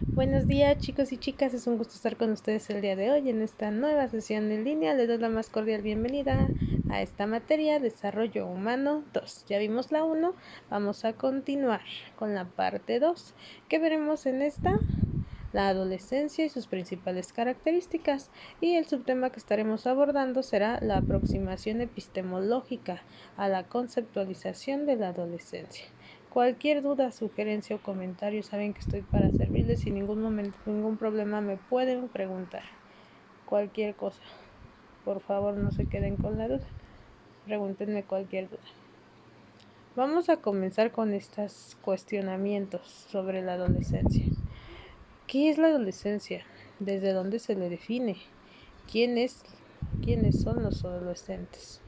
Buenos días chicos y chicas, es un gusto estar con ustedes el día de hoy en esta nueva sesión en línea. Les doy la más cordial bienvenida a esta materia, Desarrollo Humano 2. Ya vimos la 1, vamos a continuar con la parte 2. ¿Qué veremos en esta? La adolescencia y sus principales características, y el subtema que estaremos abordando será la aproximación epistemológica a la conceptualización de la adolescencia. Cualquier duda, sugerencia o comentario, saben que estoy para servirles. Sin ningún problema me pueden preguntar cualquier cosa. Por favor, no se queden con la duda, pregúntenme cualquier duda. Vamos a comenzar con estos cuestionamientos sobre la adolescencia. ¿Qué es la adolescencia? ¿Desde dónde se le define? ¿Quiénes son los adolescentes?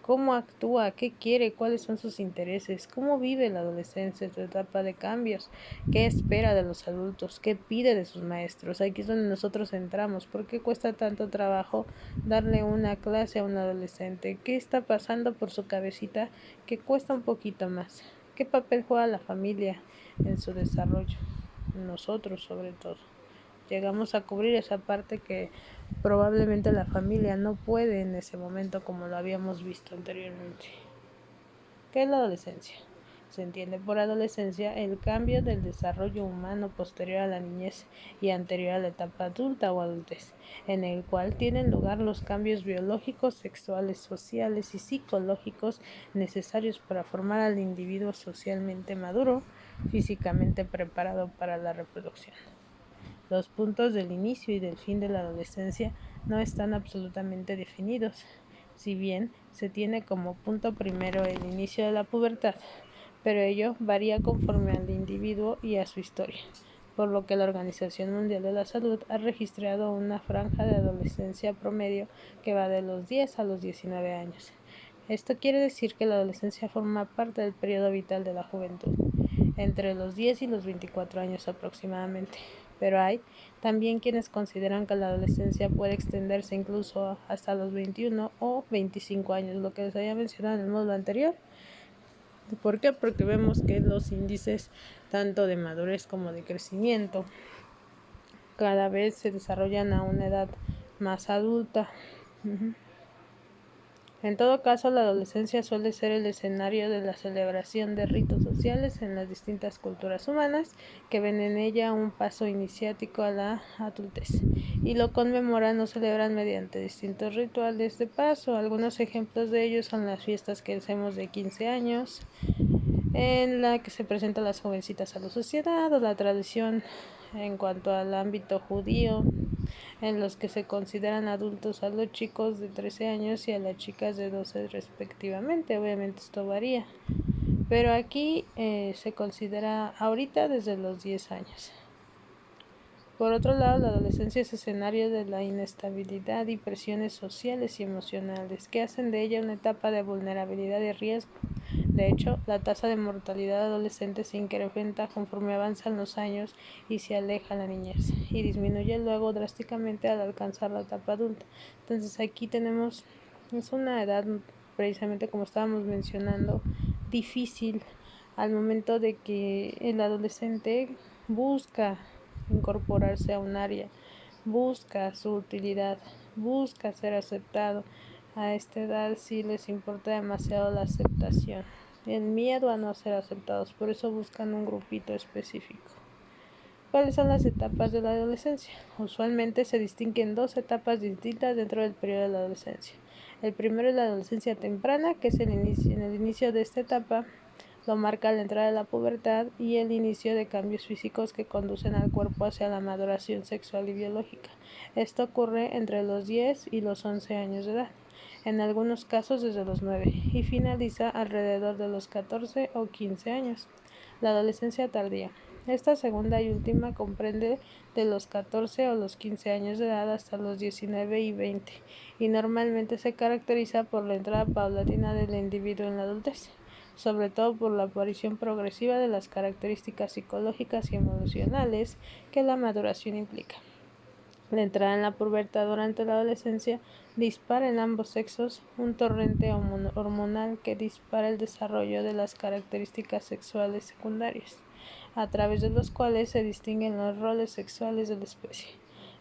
¿Cómo actúa? ¿Qué quiere? ¿Cuáles son sus intereses? ¿Cómo vive la adolescencia, su etapa de cambios? ¿Qué espera de los adultos? ¿Qué pide de sus maestros? Aquí es donde nosotros entramos. ¿Por qué cuesta tanto trabajo darle una clase a un adolescente? ¿Qué está pasando por su cabecita que cuesta un poquito más? ¿Qué papel juega la familia en su desarrollo? Nosotros sobre todo. Llegamos a cubrir esa parte que probablemente la familia no puede en ese momento, como lo habíamos visto anteriormente. ¿Qué es la adolescencia? Se entiende por adolescencia el cambio del desarrollo humano posterior a la niñez y anterior a la etapa adulta o adultez, en el cual tienen lugar los cambios biológicos, sexuales, sociales y psicológicos necesarios para formar al individuo socialmente maduro, físicamente preparado para la reproducción. Los puntos del inicio y del fin de la adolescencia no están absolutamente definidos, si bien se tiene como punto primero el inicio de la pubertad, pero ello varía conforme al individuo y a su historia, por lo que la Organización Mundial de la Salud ha registrado una franja de adolescencia promedio que va de los 10 a los 19 años. Esto quiere decir que la adolescencia forma parte del periodo vital de la juventud, entre los 10 y los 24 años aproximadamente. Pero hay también quienes consideran que la adolescencia puede extenderse incluso hasta los 21 o 25 años, lo que les había mencionado en el módulo anterior. ¿Por qué? Porque vemos que los índices tanto de madurez como de crecimiento cada vez se desarrollan a una edad más adulta. En todo caso, la adolescencia suele ser el escenario de la celebración de ritos sociales en las distintas culturas humanas, que ven en ella un paso iniciático a la adultez, y lo conmemoran o celebran mediante distintos rituales de paso. Algunos ejemplos de ellos son las fiestas que hacemos de 15 años, en la que se presentan las jovencitas a la sociedad, o la tradición en cuanto al ámbito judío, en los que se consideran adultos a los chicos de 13 años y a las chicas de 12 respectivamente. Obviamente esto varía, pero aquí se considera ahorita desde los 10 años. Por otro lado, la adolescencia es escenario de la inestabilidad y presiones sociales y emocionales que hacen de ella una etapa de vulnerabilidad y riesgo. De hecho, la tasa de mortalidad adolescente se incrementa conforme avanzan los años y se aleja la niñez, y disminuye luego drásticamente al alcanzar la etapa adulta. Entonces aquí tenemos, es una edad, precisamente como estábamos mencionando, difícil al momento de que el adolescente busca incorporarse a un área, busca su utilidad, busca ser aceptado. A esta edad sí les importa demasiado la aceptación, el miedo a no ser aceptados, por eso buscan un grupito específico. ¿Cuáles son las etapas de la adolescencia? Usualmente se distinguen dos etapas distintas dentro del periodo de la adolescencia. El primero es la adolescencia temprana, que es en el inicio de esta etapa lo marca la entrada de la pubertad y el inicio de cambios físicos que conducen al cuerpo hacia la maduración sexual y biológica. Esto ocurre entre los 10 y los 11 años de edad, en algunos casos desde los 9, y finaliza alrededor de los 14 o 15 años. La adolescencia tardía. Esta segunda y última comprende de los 14 o los 15 años de edad hasta los 19 y 20, y normalmente se caracteriza por la entrada paulatina del individuo en la adultez, sobre todo por la aparición progresiva de las características psicológicas y emocionales que la maduración implica. La entrada en la pubertad durante la adolescencia dispara en ambos sexos un torrente hormonal que dispara el desarrollo de las características sexuales secundarias. a través de los cuales se distinguen los roles sexuales de la especie.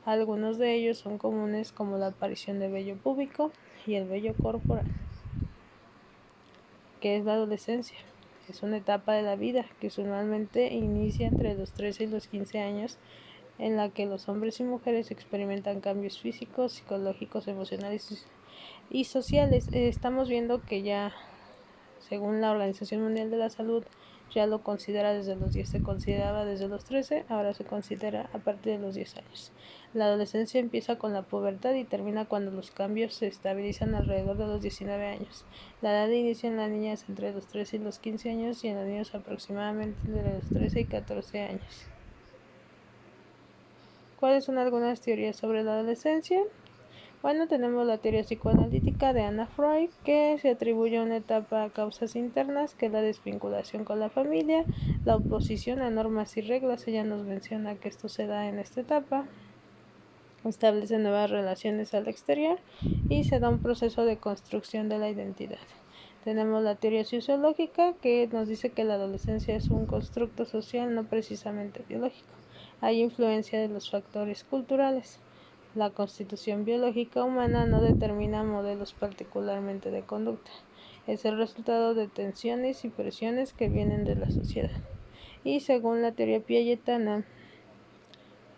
Algunos de ellos son comunes, como la aparición de vello púbico y el vello corporal. ¿Qué es la adolescencia? Es una etapa de la vida que usualmente inicia entre los 13 y los 15 años, en la que los hombres y mujeres experimentan cambios físicos, psicológicos, emocionales y sociales. Estamos viendo que ya, según la Organización Mundial de la Salud, ya lo considera desde los 10, se consideraba desde los 13, ahora se considera a partir de los 10 años. La adolescencia empieza con la pubertad y termina cuando los cambios se estabilizan alrededor de los 19 años. La edad de inicio en las niñas entre los 13 y los 15 años y en los niños aproximadamente entre los 13 y 14 años. ¿Cuáles son algunas teorías sobre la adolescencia? Bueno, tenemos la teoría psicoanalítica de Anna Freud, que se atribuye a una etapa a causas internas, que es la desvinculación con la familia, la oposición a normas y reglas. Ella nos menciona que esto se da en esta etapa, establece nuevas relaciones al exterior y se da un proceso de construcción de la identidad. Tenemos la teoría sociológica, que nos dice que la adolescencia es un constructo social, no precisamente biológico. Hay influencia de los factores culturales. La constitución biológica humana no determina modelos particularmente de conducta. Es el resultado de tensiones y presiones que vienen de la sociedad. Y según la teoría piagetana,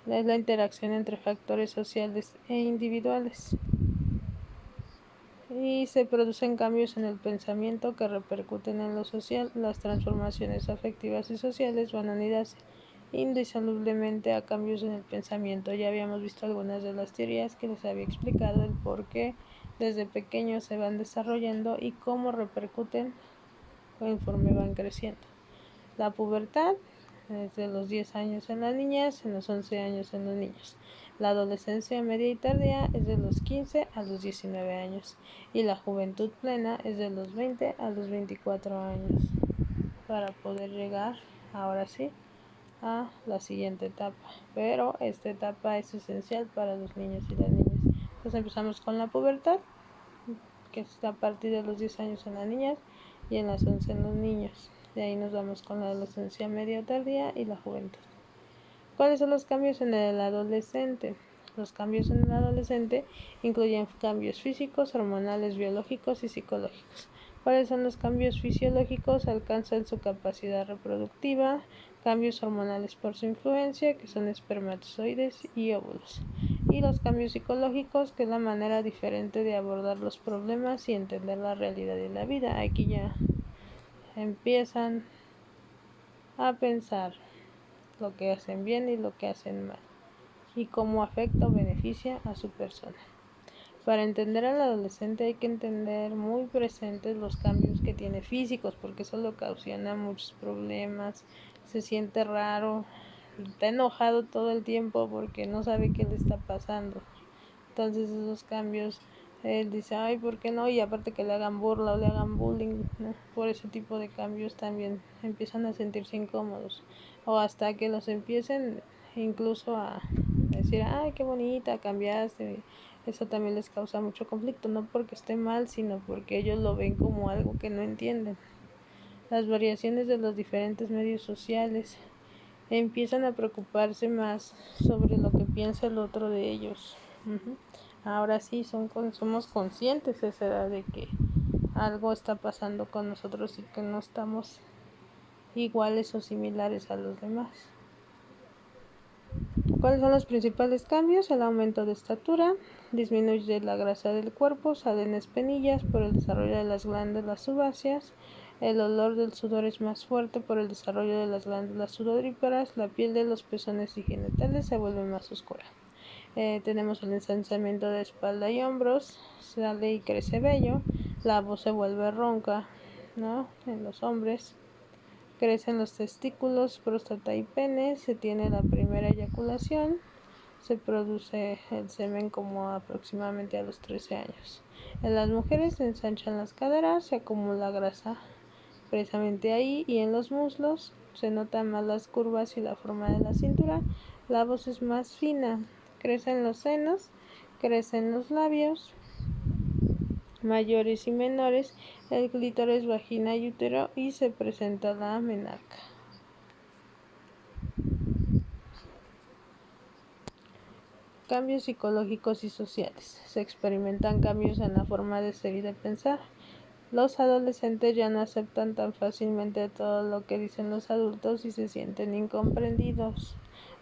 es la interacción entre factores sociales e individuales. Y se producen cambios en el pensamiento que repercuten en lo social. Las transformaciones afectivas y sociales van unidas indisolublemente a cambios en el pensamiento. Ya habíamos visto algunas de las teorías que les había explicado el por qué desde pequeños se van desarrollando y cómo repercuten conforme van creciendo. La pubertad es de los 10 años en las niñas, en los 11 años en los niños. La adolescencia media y tardía es de los 15 a los 19 años y la juventud plena es de los 20 a los 24 años, para poder llegar ahora sí a la siguiente etapa. Pero esta etapa es esencial para los niños y las niñas. Entonces empezamos con la pubertad, que es a partir de los 10 años en las niñas y en las 11 en los niños. De ahí nos vamos con la adolescencia media o tardía y la juventud. ¿Cuáles son los cambios en el adolescente? Los cambios en el adolescente incluyen cambios físicos, hormonales, biológicos y psicológicos. ¿Cuáles son los cambios fisiológicos? Alcanzan su capacidad reproductiva, cambios hormonales por su influencia, que son espermatozoides y óvulos. Y los cambios psicológicos, que es la manera diferente de abordar los problemas y entender la realidad de la vida. Aquí ya empiezan a pensar lo que hacen bien y lo que hacen mal, y cómo afecta o beneficia a su persona. Para entender al adolescente hay que entender muy presentes los cambios que tiene físicos, porque eso le ocasiona muchos problemas, se siente raro, está enojado todo el tiempo porque no sabe qué le está pasando. Entonces esos cambios, él dice, ay, ¿por qué no? Y aparte que le hagan burla o le hagan bullying, ¿no? Por ese tipo de cambios también empiezan a sentirse incómodos. O hasta que los empiecen incluso a decir, ay, qué bonita, cambiaste. Eso también les causa mucho conflicto, no porque esté mal, sino porque ellos lo ven como algo que no entienden. Las variaciones de los diferentes medios sociales empiezan a preocuparse más sobre lo que piensa el otro de ellos. Ahora sí somos conscientes a esa edad de que algo está pasando con nosotros y que no estamos iguales o similares a los demás. ¿Cuáles son los principales cambios? El aumento de estatura, disminuye la grasa del cuerpo, salen espinillas por el desarrollo de las glándulas sebáceas, el olor del sudor es más fuerte por el desarrollo de las glándulas sudoríparas, la piel de los pezones y genitales se vuelve más oscura. Tenemos el ensanchamiento de espalda y hombros, sale y crece vello, la voz se vuelve ronca, ¿no? En los hombres. Crecen los testículos, próstata y pene, se tiene la primera eyaculación, se produce el semen como aproximadamente a los 13 años. En las mujeres se ensanchan las caderas, se acumula grasa precisamente ahí y en los muslos se notan más las curvas y la forma de la cintura, la voz es más fina, crecen los senos, crecen los labios mayores y menores, el clítoris, vagina y útero y se presenta la menarca. cambios psicológicos y sociales. Se experimentan cambios en la forma de ser y de pensar. Los adolescentes ya no aceptan tan fácilmente todo lo que dicen los adultos y se sienten incomprendidos.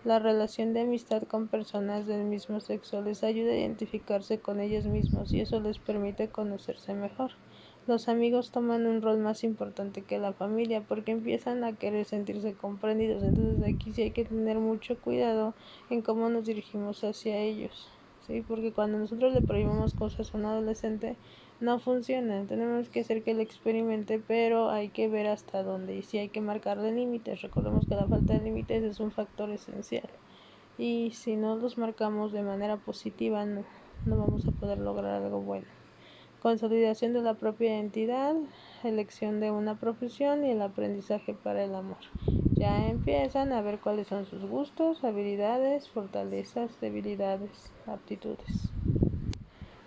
La relación de amistad con personas del mismo sexo les ayuda a identificarse con ellos mismos y eso les permite conocerse mejor. Los amigos toman un rol más importante que la familia porque empiezan a querer sentirse comprendidos. Entonces aquí sí hay que tener mucho cuidado en cómo nos dirigimos hacia ellos, ¿sí? Porque cuando nosotros le prohibimos cosas a un adolescente no funciona. Tenemos que hacer que él experimente, pero hay que ver hasta dónde y sí hay que marcarle límites. Recordemos que la falta de límites es un factor esencial y si no los marcamos de manera positiva no vamos a poder lograr algo bueno. Consolidación de la propia identidad, elección de una profesión y el aprendizaje para el amor. Ya empiezan a ver cuáles son sus gustos, habilidades, fortalezas, debilidades, aptitudes.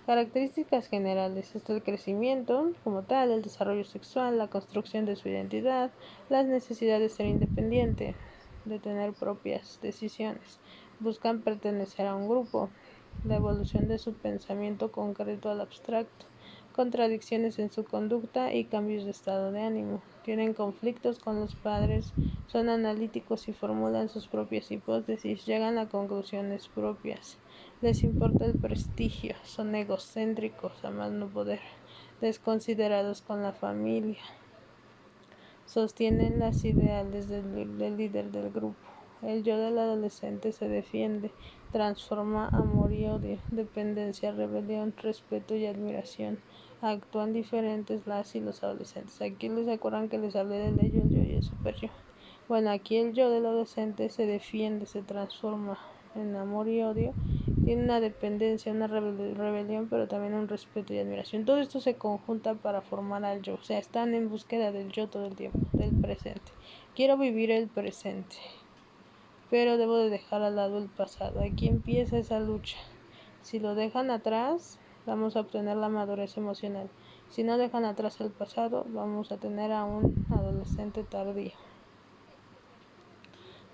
Características generales: está el crecimiento como tal, el desarrollo sexual, la construcción de su identidad, las necesidades de ser independiente, de tener propias decisiones. Buscan pertenecer a un grupo, la evolución de su pensamiento concreto al abstracto, contradicciones en su conducta y cambios de estado de ánimo. Tienen conflictos con los padres, son analíticos y formulan sus propias hipótesis, llegan a conclusiones propias. Les importa el prestigio, son egocéntricos a más no poder, desconsiderados con la familia. Sostienen las ideales del líder del grupo. El yo del adolescente se defiende, transforma amor y odio, dependencia, rebelión, respeto y admiración. Actúan diferentes las y los adolescentes. Aquí les acuerdan que les hablé del ello, el yo y el super yo. Bueno, aquí el yo del adolescente se defiende, se transforma en amor y odio, tiene una dependencia, una rebelión, pero también un respeto y admiración. Todo esto se conjunta para formar al yo, o sea, están en búsqueda del yo todo el tiempo, del presente. Quiero vivir el presente, pero debo de dejar al lado el pasado. Aquí empieza esa lucha. Si lo dejan atrás, vamos a obtener la madurez emocional. Si no dejan atrás el pasado, vamos a tener a un adolescente tardío.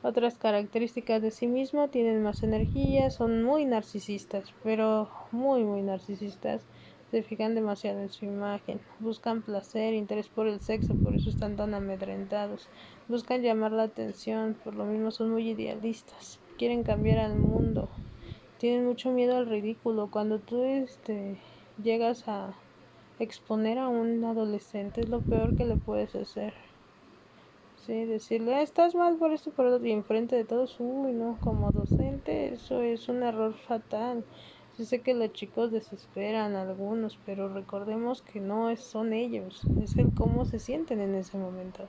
Otras características de sí mismo: tienen más energía, son muy narcisistas, pero muy narcisistas. Se fijan demasiado en su imagen, buscan placer, interés por el sexo, por eso están tan amedrentados. Buscan llamar la atención, por lo mismo son muy idealistas. Quieren cambiar al mundo, tienen mucho miedo al ridículo. Cuando tú llegas a exponer a un adolescente es lo peor que le puedes hacer. Sí, decirle, estás mal por esto, por otro, y enfrente de todos, uy, no, como docente, eso es un error fatal. Yo sé que los chicos desesperan a algunos, pero recordemos que son ellos, es el cómo se sienten en ese momento.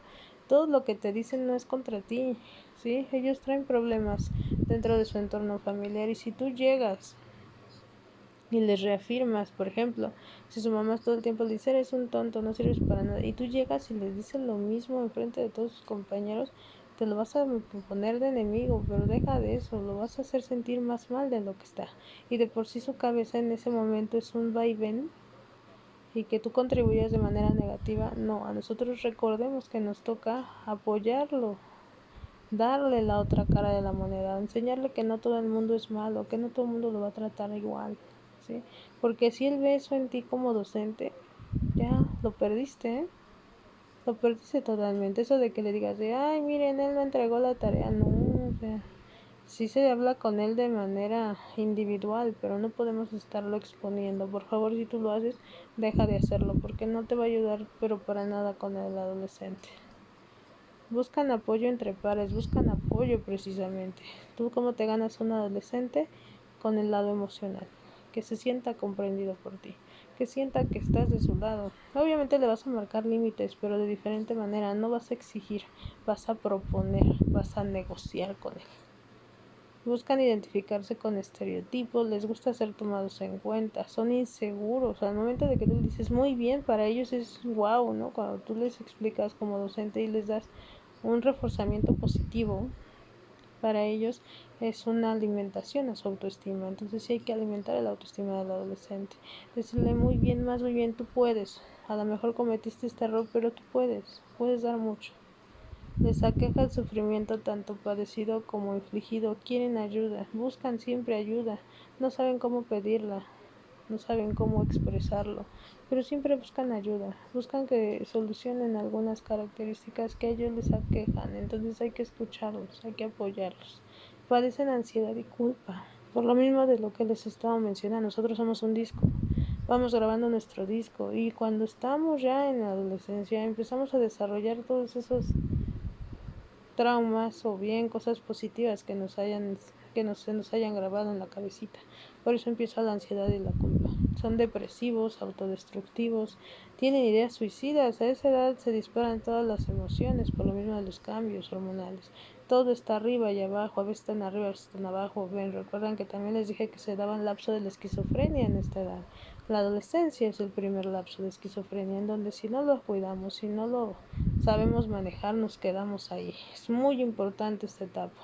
Todo lo que te dicen no es contra ti, ¿sí? Ellos traen problemas dentro de su entorno familiar y si tú llegas y les reafirmas, por ejemplo, si su mamá todo el tiempo le dice, eres un tonto, no sirves para nada, y tú llegas y les dices lo mismo enfrente de todos sus compañeros, te lo vas a poner de enemigo, pero deja de eso, lo vas a hacer sentir más mal de lo que está. Y de por sí su cabeza en ese momento es un vaivén y que tú contribuyas de manera negativa, no, a nosotros recordemos que nos toca apoyarlo, darle la otra cara de la moneda, enseñarle que no todo el mundo es malo, que no todo el mundo lo va a tratar igual, ¿sí? Porque si él ve eso en ti como docente, ya lo perdiste, ¿eh? Lo perdiste totalmente. Eso de que le digas de, ay, miren, él no entregó la tarea, no, o sea, sí se habla con él de manera individual, pero no podemos estarlo exponiendo. Por favor, si tú lo haces, deja de hacerlo, porque no te va a ayudar, pero para nada con el adolescente. Buscan apoyo entre pares, buscan apoyo precisamente. ¿Tú cómo te ganas un adolescente? Con el lado emocional, que se sienta comprendido por ti, que sienta que estás de su lado. Obviamente le vas a marcar límites, pero de diferente manera, no vas a exigir, vas a proponer, vas a negociar con él. Buscan identificarse con estereotipos, les gusta ser tomados en cuenta, son inseguros. Al momento de que tú les dices muy bien, para ellos es wow, ¿no? Cuando tú les explicas como docente y les das un reforzamiento positivo, para ellos es una alimentación a su autoestima. Entonces sí hay que alimentar la autoestima del adolescente. Decirle muy bien, más muy bien, tú puedes. A lo mejor cometiste este error, pero tú puedes dar mucho. Les aqueja el sufrimiento tanto padecido como infligido. Quieren ayuda, buscan siempre ayuda, no saben cómo pedirla, no saben cómo expresarlo, pero siempre buscan ayuda, buscan que solucionen algunas características que a ellos les aquejan. Entonces hay que escucharlos, hay que apoyarlos. Padecen ansiedad y culpa. Por lo mismo de lo que les estaba mencionando, nosotros somos un disco, vamos grabando nuestro disco y cuando estamos ya en la adolescencia empezamos a desarrollar todos esos traumas o bien cosas positivas que se nos hayan grabado en la cabecita. Por eso empieza la ansiedad y la culpa. Son depresivos, autodestructivos, tienen ideas suicidas. A esa edad se disparan todas las emociones por lo mismo de los cambios hormonales. Todo está arriba y abajo, a veces están arriba, a veces están abajo. Ven, recuerdan que también les dije que se daban lapso de la esquizofrenia en esta edad. La adolescencia es el primer lapso de esquizofrenia en donde si no lo cuidamos, si no lo sabemos manejar, nos quedamos ahí. Es muy importante esta etapa.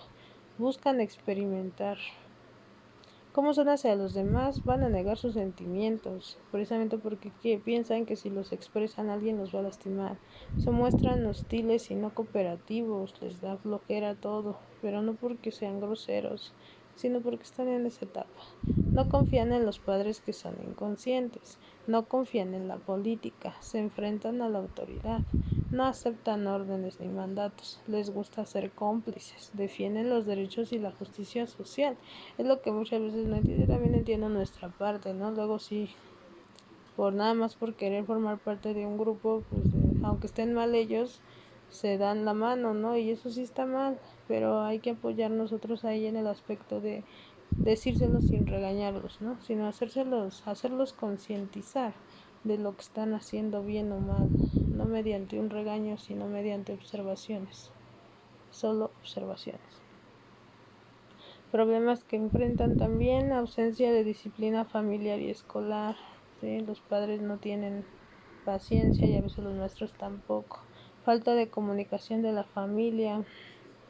Buscan experimentar cómo son hacia los demás, van a negar sus sentimientos, precisamente porque piensan que si los expresan alguien los va a lastimar. Se muestran hostiles y no cooperativos, les da flojera todo, pero no porque sean groseros, sino porque están en esa etapa. No confían en los padres que son inconscientes, no confían en la política, se enfrentan a la autoridad, no aceptan órdenes ni mandatos, les gusta ser cómplices, defienden los derechos y la justicia social. Es lo que muchas veces no entiendo. Yo también entiendo nuestra parte, ¿no? Luego sí, por nada más por querer formar parte de un grupo, pues aunque estén mal ellos, se dan la mano, ¿no? Y eso sí está mal, pero hay que apoyar nosotros ahí en el aspecto de decírselos sin regañarlos, ¿no? Sino hacerlos concientizar de lo que están haciendo bien o mal, no mediante un regaño, sino mediante observaciones, solo observaciones. Problemas que enfrentan también: ausencia de disciplina familiar y escolar, ¿sí? Los padres no tienen paciencia y a veces los maestros tampoco. Falta de comunicación de la familia,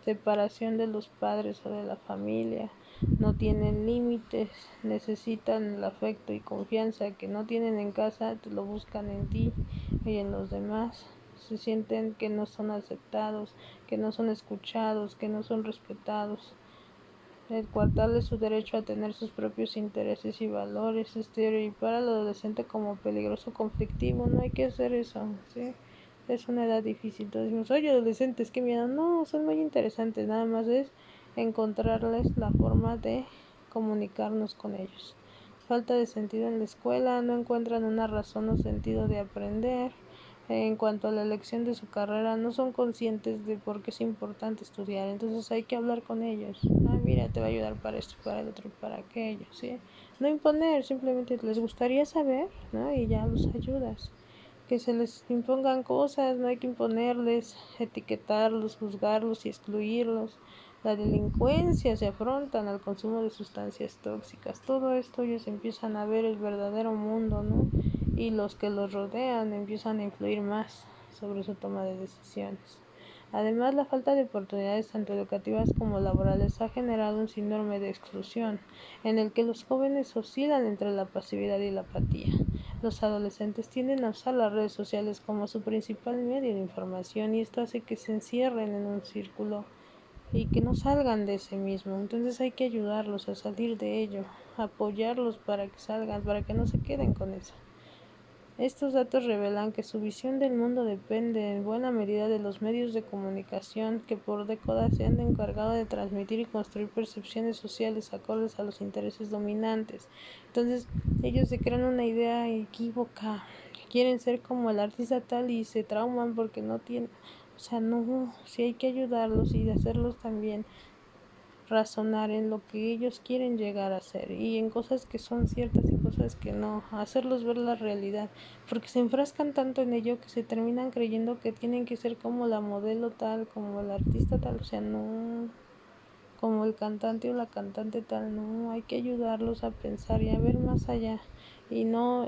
separación de los padres o de la familia, no tienen límites, necesitan el afecto y confianza que no tienen en casa, lo buscan en ti y en los demás. Se sienten que no son aceptados, que no son escuchados, que no son respetados. El coartarle su derecho a tener sus propios intereses y valores, estereotipar al adolescente como peligroso conflictivo, no hay que hacer eso, ¿sí? Es una edad difícil. Entonces decimos, oye, adolescentes, qué miedo. No, son muy interesantes, nada más es encontrarles la forma de comunicarnos con ellos. Falta de sentido en la escuela, no encuentran una razón o sentido de aprender. En cuanto a la elección de su carrera, no son conscientes de por qué es importante estudiar, entonces hay que hablar con ellos. Ah, mira, te va a ayudar para esto, para el otro, para aquello, ¿sí? No imponer, simplemente les gustaría saber, ¿no? Y ya los ayudas. Que se les impongan cosas, no hay que imponerles, etiquetarlos, juzgarlos y excluirlos. La delincuencia, se afrontan al consumo de sustancias tóxicas. Todo esto ellos empiezan a ver el verdadero mundo, ¿no? Y los que los rodean empiezan a influir más sobre su toma de decisiones. Además, la falta de oportunidades tanto educativas como laborales ha generado un síndrome de exclusión, en el que los jóvenes oscilan entre la pasividad y la apatía. Los adolescentes tienden a usar las redes sociales como su principal medio de información y esto hace que se encierren en un círculo y que no salgan de ese mismo. Entonces hay que ayudarlos a salir de ello, apoyarlos para que salgan, para que no se queden con eso. Estos datos revelan que su visión del mundo depende en buena medida de los medios de comunicación que por décadas se han encargado de transmitir y construir percepciones sociales acordes a los intereses dominantes. Entonces, ellos se crean una idea equívoca, que quieren ser como el artista tal y se trauman porque no tienen, o sea, no, sí hay que ayudarlos y hacerlos también razonar en lo que ellos quieren llegar a ser y en cosas que son ciertas y cosas que no, hacerlos ver la realidad, porque se enfrascan tanto en ello que se terminan creyendo que tienen que ser como la modelo tal, como el artista tal, o sea, no, como el cantante o la cantante tal, no, hay que ayudarlos a pensar y a ver más allá y no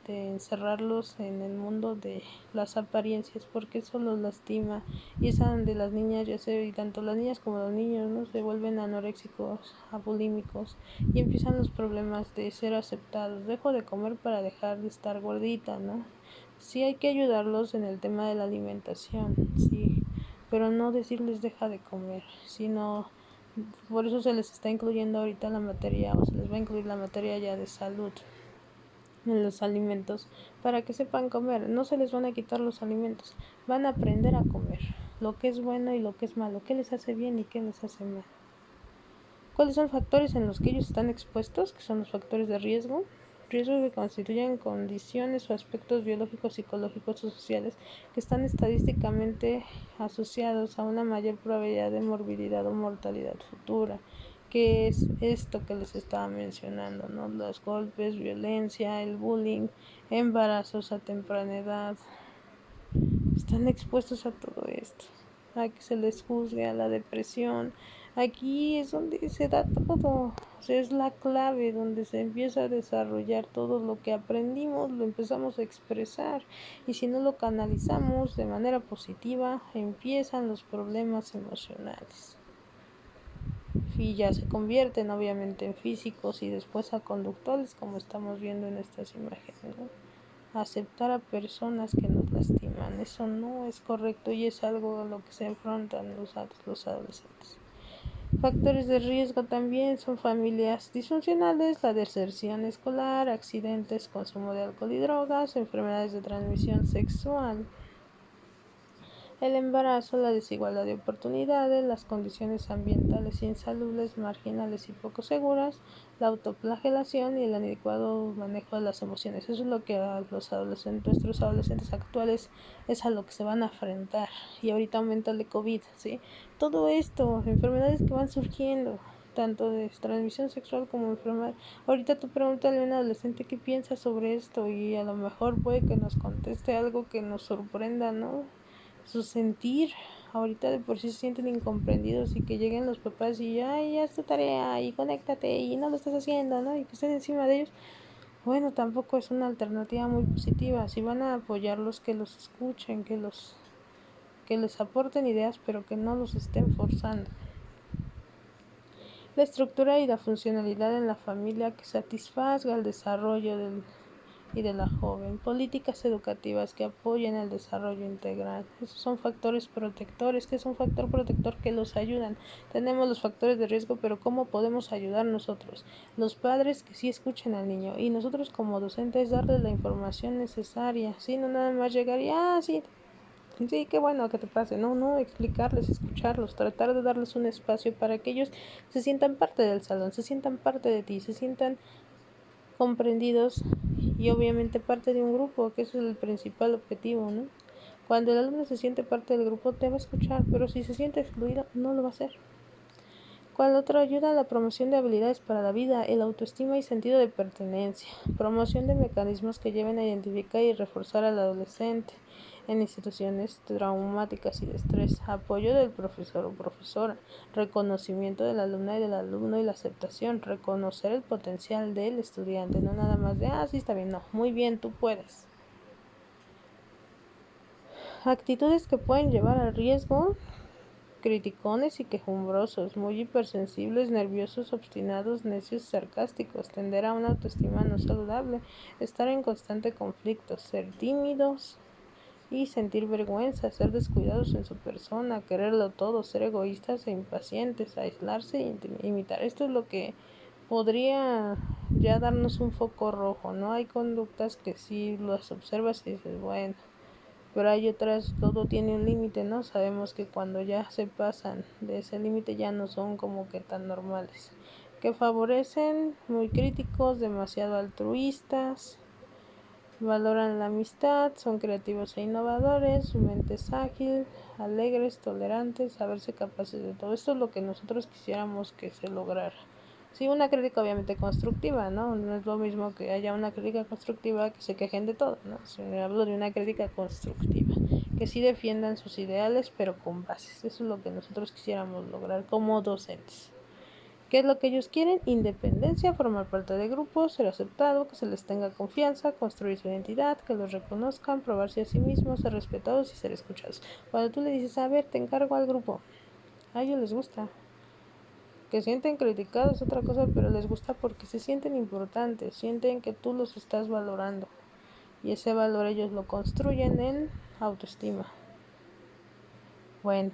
encerrarlos en el mundo de las apariencias, porque eso los lastima y es a donde las niñas ya se, y tanto las niñas como los niños, no se vuelven anoréxicos, abulímicos y empiezan los problemas de ser aceptados. Dejo de comer para dejar de estar gordita, ¿no? Sí hay que ayudarlos en el tema de la alimentación, sí, pero no decirles deja de comer, sino por eso se les está incluyendo ahorita la materia, o se les va a incluir la materia ya de salud en los alimentos para que sepan comer. No se les van a quitar los alimentos, van a aprender a comer lo que es bueno y lo que es malo, qué les hace bien y qué les hace mal. ¿Cuáles son factores en los que ellos están expuestos? Que son los factores de riesgo. Riesgos que constituyen condiciones o aspectos biológicos, psicológicos o sociales que están estadísticamente asociados a una mayor probabilidad de morbilidad o mortalidad futura. ¿Qué es esto que les estaba mencionando, ¿no? Los golpes, violencia, el bullying, embarazos a temprana edad. Están expuestos a todo esto, a que se les juzgue, a la depresión. Aquí es donde se da todo, o sea, es la clave donde se empieza a desarrollar todo lo que aprendimos, lo empezamos a expresar, y si no lo canalizamos de manera positiva, empiezan los problemas emocionales y ya se convierten obviamente en físicos y después a conductuales, como estamos viendo en estas imágenes, ¿no? Aceptar a personas que nos lastiman, eso no es correcto y es algo a lo que se enfrentan los adolescentes. Factores de riesgo también son familias disfuncionales, la deserción escolar, accidentes, consumo de alcohol y drogas, enfermedades de transmisión sexual, el embarazo, la desigualdad de oportunidades, las condiciones ambientales insalubres, marginales y poco seguras, la autoflagelación y el inadecuado manejo de las emociones. Eso es lo que a los adolescentes, nuestros adolescentes actuales, es a lo que se van a enfrentar. Y ahorita aumenta el de COVID, ¿sí? Todo esto, enfermedades que van surgiendo, tanto de transmisión sexual como enfermedad. Ahorita tú pregúntale a un adolescente qué piensa sobre esto y a lo mejor puede que nos conteste algo que nos sorprenda, ¿no? Su sentir. Ahorita de por sí se sienten incomprendidos y que lleguen los papás y ay, ya es tu tarea y conéctate y no lo estás haciendo, ¿no? Y que estén encima de ellos. Bueno, tampoco es una alternativa muy positiva. Si van a apoyarlos, que los escuchen, que les aporten ideas, pero que no los estén forzando. La estructura y la funcionalidad en la familia que satisfaga el desarrollo y de la joven, políticas educativas que apoyen el desarrollo integral. Esos son factores protectores, que es un factor protector que los ayudan. Tenemos los factores de riesgo, pero ¿cómo podemos ayudar nosotros? Los padres que sí escuchen al niño y nosotros como docentes darles la información necesaria, ¿sí? No nada más llegar y, sí, sí, qué bueno que te pase. No, explicarles, escucharlos, tratar de darles un espacio para que ellos se sientan parte del salón, se sientan parte de ti, se sientan comprendidos y obviamente parte de un grupo, que ese es el principal objetivo, ¿no? Cuando el alumno se siente parte del grupo te va a escuchar, pero si se siente excluido no lo va a hacer. ¿Cuál otro? Ayuda a la promoción de habilidades para la vida, el autoestima y sentido de pertenencia, promoción de mecanismos que lleven a identificar y reforzar al adolescente en instituciones traumáticas y de estrés, apoyo del profesor o profesora, reconocimiento del alumna y del alumno y la aceptación, reconocer el potencial del estudiante, no nada más de, sí está bien, no, muy bien, tú puedes. Actitudes que pueden llevar al riesgo: criticones y quejumbrosos, muy hipersensibles, nerviosos, obstinados, necios, sarcásticos, tender a una autoestima no saludable, estar en constante conflicto, ser tímidos y sentir vergüenza, ser descuidados en su persona, quererlo todo, ser egoístas e impacientes, aislarse e imitar. Esto es lo que podría ya darnos un foco rojo, ¿no? Hay conductas que si las observas y dices, bueno, pero hay otras, todo tiene un límite, ¿no? Sabemos que cuando ya se pasan de ese límite ya no son como que tan normales, que favorecen, muy críticos, demasiado altruistas, valoran la amistad, son creativos e innovadores, su mente es ágil, alegres, tolerantes, saberse capaces de todo. Esto es lo que nosotros quisiéramos que se lograra. Sí, una crítica obviamente constructiva, ¿no? No es lo mismo que haya una crítica constructiva que se quejen de todo, ¿no? Si hablo de una crítica constructiva, que sí defiendan sus ideales, pero con bases. Eso es lo que nosotros quisiéramos lograr como docentes. ¿Qué es lo que ellos quieren? Independencia, formar parte de grupos, ser aceptado, que se les tenga confianza, construir su identidad, que los reconozcan, probarse a sí mismos, ser respetados y ser escuchados. Cuando tú le dices, a ver, te encargo al grupo, a ellos les gusta. Que sienten criticados es otra cosa, pero les gusta porque se sienten importantes, sienten que tú los estás valorando. Y ese valor ellos lo construyen en autoestima. Bueno,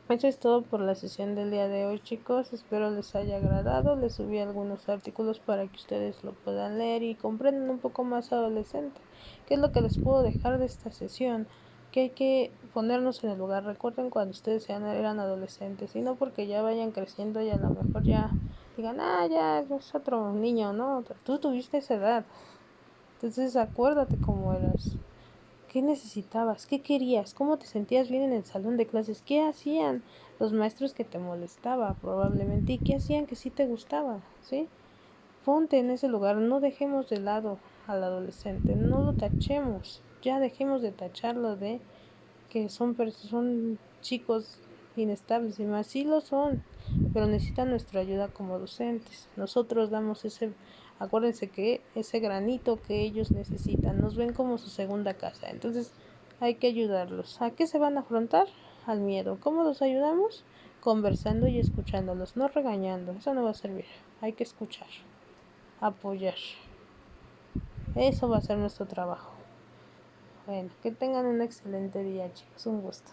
eso es todo por la sesión del día de hoy, chicos. Espero les haya agradado. Les subí algunos artículos para que ustedes lo puedan leer y comprendan un poco más adolescente. ¿Qué es lo que les puedo dejar de esta sesión? Que hay que ponernos en el lugar. Recuerden cuando ustedes eran adolescentes y no porque ya vayan creciendo y a lo mejor ya digan, ya es otro niño, ¿no? Tú tuviste esa edad. Entonces acuérdate cómo eras. ¿Qué necesitabas? ¿Qué querías? ¿Cómo te sentías bien en el salón de clases? ¿Qué hacían los maestros que te molestaba probablemente? ¿Y qué hacían que sí te gustaba? ¿Sí? Ponte en ese lugar, no dejemos de lado al adolescente, no lo tachemos, ya dejemos de tacharlo de que son chicos inestables y más, sí lo son, pero necesitan nuestra ayuda como docentes. Nosotros damos acuérdense que ese granito que ellos necesitan, nos ven como su segunda casa, entonces hay que ayudarlos. ¿A qué se van a afrontar? Al miedo. ¿Cómo los ayudamos? Conversando y escuchándolos, no regañando, eso no va a servir, hay que escuchar, apoyar, eso va a ser nuestro trabajo. Bueno, que tengan un excelente día, chicos, un gusto.